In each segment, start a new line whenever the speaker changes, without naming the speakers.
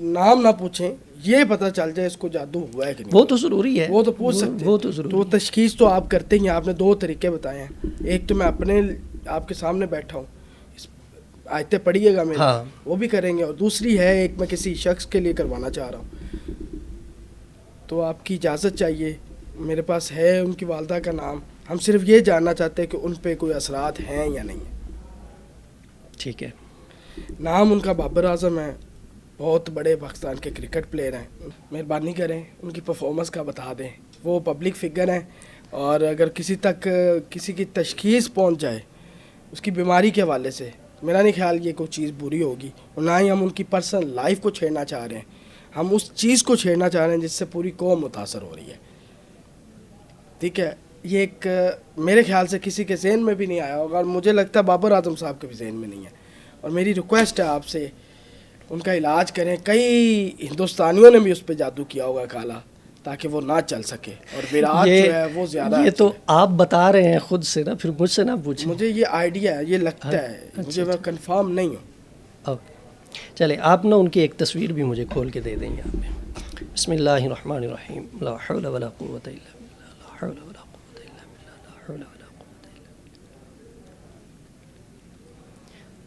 نام نہ پوچھیں, یہ پتہ چل جائے اس کو جادو ہوا ہے کہ نہیں.
وہ تو ضروری ہے,
وہ تو پوچھ سکتے ہیں.
وہ تو ضروری.
تو تشخیص تو آپ کرتے ہی ہیں. آپ نے 2 طریقے بتائے ہیں. ایک تو میں اپنے آپ کے سامنے بیٹھا ہوں, آیتیں پڑھیے گا میرے,
ہاں
وہ بھی کریں گے. اور دوسری ہے ایک میں کسی شخص کے لیے کروانا چاہ رہا ہوں, تو آپ کی اجازت چاہیے. میرے پاس ہے ان کی والدہ کا نام. ہم صرف یہ جاننا چاہتے ہیں کہ ان پہ کوئی اثرات ہیں یا نہیں ہیں.
ٹھیک ہے.
نام ان کا بابر اعظم ہے, بہت بڑے پاکستان کے کرکٹ پلیئر ہیں. مہربانی کریں ان کی پرفارمنس کا بتا دیں. وہ پبلک فگر ہیں, اور اگر کسی تک کسی کی تشخیص پہنچ جائے اس کی بیماری کے حوالے سے, میرا نہیں خیال یہ کوئی چیز بری ہوگی. اور نہ ہی ہم ان کی پرسنل لائف کو چھیڑنا چاہ رہے ہیں. ہم اس چیز کو چھیڑنا چاہ رہے ہیں جس سے پوری قوم متاثر ہو رہی ہے. ٹھیک ہے, یہ ایک میرے خیال سے کسی کے ذہن میں بھی نہیں آیا ہوگا, اور مجھے لگتا ہے بابر اعظم صاحب کے بھی ذہن میں نہیں ہے. اور میری ریکویسٹ ہے آپ سے, ان کا علاج کریں. کئی ہندوستانیوں نے بھی اس پہ جادو کیا ہوگا کالا, تاکہ وہ نہ چل سکے. اور وراٹ جو ہے وہ زیادہ,
یہ تو آپ بتا رہے ہیں خود سے نا, پھر مجھ سے نہ پوچھیں.
مجھے یہ آئیڈیا ہے, یہ لگتا ہے مجھے, میں کنفرم نہیں ہوں.
اوکے چلے, آپ نا ان کی ایک تصویر بھی مجھے کھول کے دے دیں گے آپ. بسم اللہ الرحمن الرحیم. لا حول ولا قوت الا باللہ, لا حول ولا قوت الا باللہ, لا حول ولا قوت الا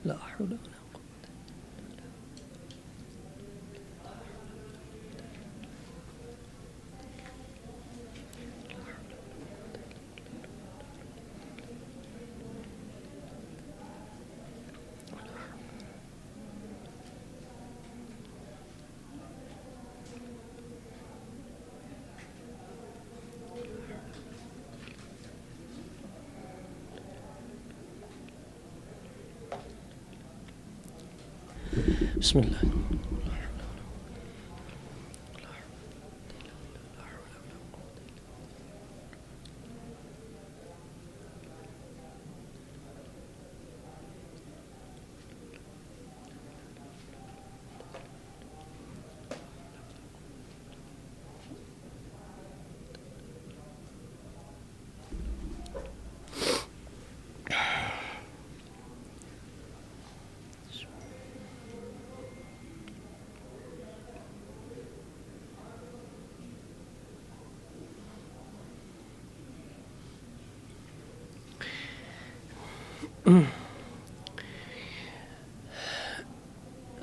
باللہ, لا حول ولا. بسم اللہ.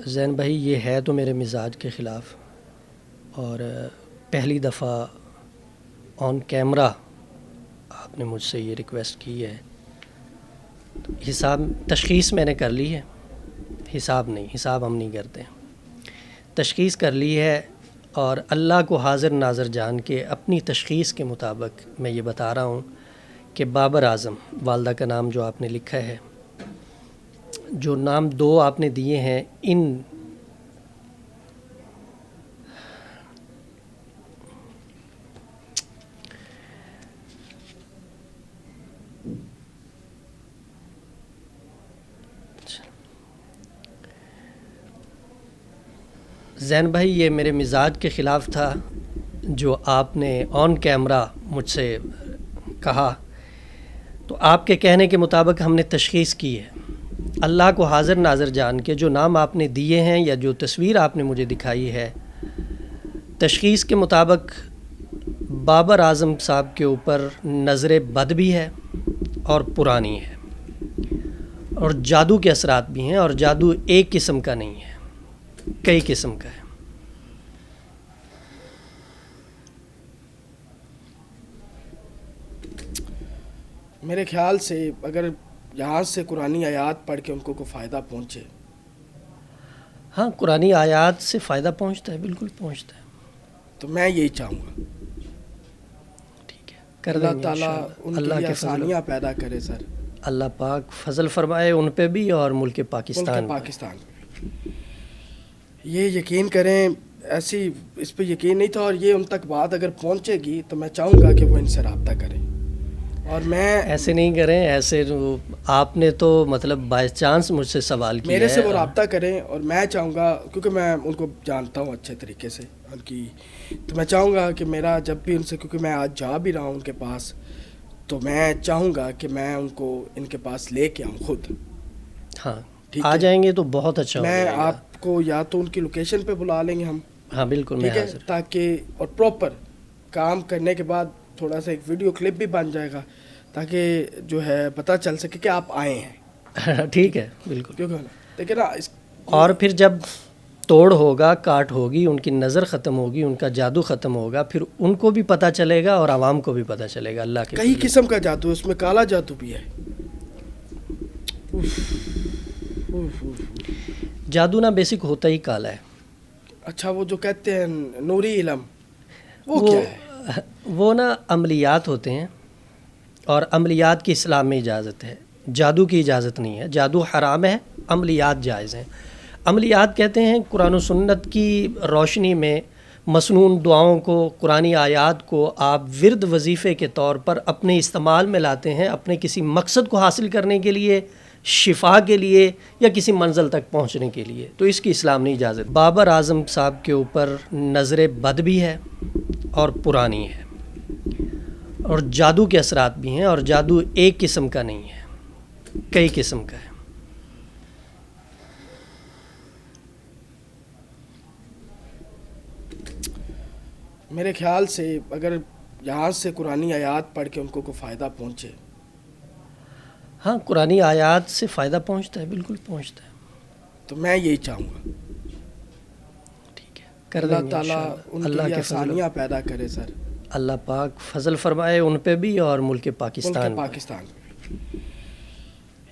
زین بھائی, یہ ہے تو میرے مزاج کے خلاف, اور پہلی دفعہ آن کیمرہ آپ نے مجھ سے یہ ریکویسٹ کی ہے. حساب تشخیص میں نے کر لی ہے, حساب نہیں, حساب ہم نہیں کرتے. تشخیص کر لی ہے, اور اللہ کو حاضر ناظر جان کے اپنی تشخیص کے مطابق میں یہ بتا رہا ہوں کہ بابر اعظم, والدہ کا نام جو آپ نے لکھا ہے, جو نام 2 آپ نے دیے ہیں, ان زین بھائی, یہ میرے مزاج کے خلاف تھا جو آپ نے آن کیمرہ مجھ سے کہا. تو آپ کے کہنے کے مطابق ہم نے تشخیص کی ہے. اللہ کو حاضر ناظر جان کے جو نام آپ نے دیے ہیں یا جو تصویر آپ نے مجھے دکھائی ہے, تشخیص کے مطابق بابر اعظم صاحب کے اوپر نظر بد بھی ہے اور پرانی ہے, اور جادو کے اثرات بھی ہیں. اور جادو ایک قسم کا نہیں ہے, کئی قسم کا ہے.
میرے خیال سے اگر یہاں سے قرآنی آیات پڑھ کے ان کو کوئی فائدہ پہنچے.
ہاں, قرآنی آیات سے فائدہ پہنچتا ہے, بالکل پہنچتا ہے.
تو میں یہی چاہوں گا.
ٹھیک ہے, کر
اللہ
دیں گے
تعالیٰ
انشاءاللہ.
ان
اللہ
کے لیے
کے فضل,
آسانیاں پیدا کرے سر.
اللہ پاک فضل فرمائے ان پہ بھی اور ملک پاکستان
پاکستان پہ. یہ یقین کریں, ایسی اس پہ یقین نہیں تھا, اور یہ ان تک بات اگر پہنچے گی تو میں چاہوں گا کہ وہ ان سے رابطہ کریں. اور میں
ایسے نہیں کریں, ایسے آپ نے تو مطلب بائی چانس مجھ سے سوال کیا
میرے سے
ہے.
وہ رابطہ کریں, اور میں چاہوں گا, کیونکہ میں ان کو جانتا ہوں اچھے طریقے سے ان کی, تو میں چاہوں گا کہ میرا جب بھی ان سے, کیونکہ میں آج جا بھی رہا ہوں ان کے پاس, تو میں چاہوں گا کہ میں ان کو ان کے پاس لے کے آؤں خود.
ہاں,
ٹھیک
آ
ہے,
جائیں گے تو بہت اچھا ہو
میں
جائے گا.
آپ کو یا تو ان کی لوکیشن پہ بلا لیں گے ہم,
ہاں بالکل میں
ٹھیک ہے,
حاضر.
تاکہ اور پراپر کام کرنے کے بعد تھوڑا سا ایک ویڈیو کلپ بھی بن جائے گا تاکہ جو ہے پتہ چل سکے کہ آپ آئے ہیں.
ٹھیک ہے بالکل.
کیونکہ دیکھیں نا
اور پھر جب توڑ ہوگا, کاٹ ہوگی, ان کی نظر ختم ہوگی, ان کا جادو ختم ہوگا, پھر ان کو بھی پتہ چلے گا اور عوام کو بھی پتہ چلے گا. اللہ کے
کئی قسم کا جادو ہے, اس میں کالا جادو بھی ہے.
جادو نا بیسک ہوتا ہی کالا ہے.
اچھا, وہ جو کہتے ہیں نوری علم, وہ کیا ہے؟
وہ نا عملیات ہوتے ہیں, اور عملیات کی اسلام میں اجازت ہے, جادو کی اجازت نہیں ہے. جادو حرام ہے, عملیات جائز ہیں. عملیات کہتے ہیں قرآن و سنت کی روشنی میں مسنون دعاؤں کو, قرآنی آیات کو آپ ورد وظیفے کے طور پر اپنے استعمال میں لاتے ہیں, اپنے کسی مقصد کو حاصل کرنے کے لیے, شفا کے لیے, یا کسی منزل تک پہنچنے کے لیے, تو اس کی اسلام نہیں اجازت. بابر اعظم صاحب کے اوپر نظر بد بھی ہے اور پرانی ہے, اور جادو کے اثرات بھی ہیں, اور جادو ایک قسم کا نہیں ہے, کئی قسم کا ہے.
میرے خیال سے اگر یہاں سے قرآنی آیات پڑھ کے ان کو کوئی فائدہ پہنچے.
ہاں قرآنی آیات سے فائدہ پہنچتا ہے, بالکل پہنچتا ہے.
تو میں یہی چاہوں گا,
ٹھیک ہے, کر
اللہ
دیں گے
تعالیٰ ان
اللہ
کے لیے
کے فضل,
آسانیاں پیدا کرے سر.
اللہ پاک فضل فرمائے ان پہ بھی اور ملک پاکستان
پاکستان پہ.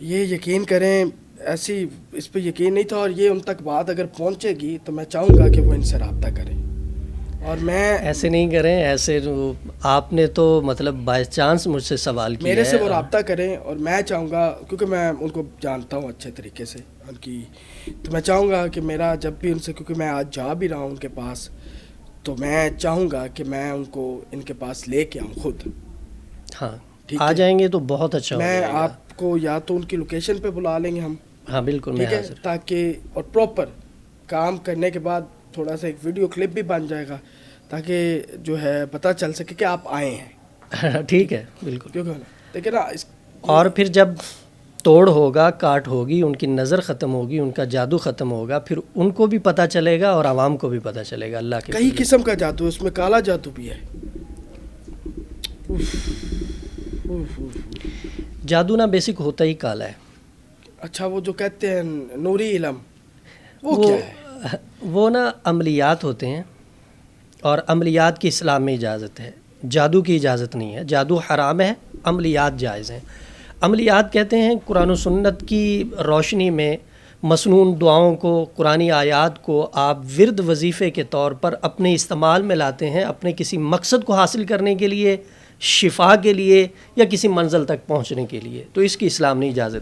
یہ یقین کریں, ایسی اس پہ یقین نہیں تھا, اور یہ ان تک بات اگر پہنچے گی تو میں چاہوں گا کہ وہ ان سے رابطہ کریں. اور میں
ایسے نہیں کریں, ایسے آپ نے تو مطلب بائی چانس مجھ سے سوال کیا
میرے سے
ہے,
وہ رابطہ کریں, اور میں چاہوں گا کیونکہ میں ان کو جانتا ہوں اچھے طریقے سے ان کی, تو میں چاہوں گا کہ میرا جب بھی ان سے, کیونکہ میں آج جا بھی رہا ہوں ان کے پاس, تو میں چاہوں گا کہ میں ان کو ان کے پاس لے کے آؤں خود.
ہاں
ٹھیک
آ
ہے,
جائیں گے تو بہت اچھا ہو
میں
جائے گا.
آپ کو یا تو ان کی لوکیشن پہ بلا لیں گے ہم,
ہاں بالکل میں
ٹھیک ہے,
حاضر.
تاکہ اور پراپر کام کرنے کے بعد تھوڑا سا ایک ویڈیو کلپ بھی بن جائے گا تاکہ جو ہے پتہ چل سکے کہ آپ آئے ہیں.
ٹھیک ہے بالکل.
کیونکہ دیکھیں نا
اور پھر جب توڑ ہوگا, کاٹ ہوگی, ان کی نظر ختم ہوگی, ان کا جادو ختم ہوگا, پھر ان کو بھی پتہ چلے گا اور عوام کو بھی پتہ چلے گا. اللہ کے
کئی قسم کا جادو ہے, اس میں کالا جادو بھی ہے.
جادو نا بیسک ہوتا ہی کالا ہے.
اچھا, وہ جو کہتے ہیں نوری علم, وہ کیا ہے؟
وہ نا عملیات ہوتے ہیں, اور عملیات کی اسلام میں اجازت ہے, جادو کی اجازت نہیں ہے. جادو حرام ہے, عملیات جائز ہیں. عملیات کہتے ہیں قرآن و سنت کی روشنی میں مسنون دعاؤں کو, قرآنی آیات کو آپ ورد وظیفے کے طور پر اپنے استعمال میں لاتے ہیں, اپنے کسی مقصد کو حاصل کرنے کے لیے, شفا کے لیے, یا کسی منزل تک پہنچنے کے لیے, تو اس کی اسلام نہیں اجازت.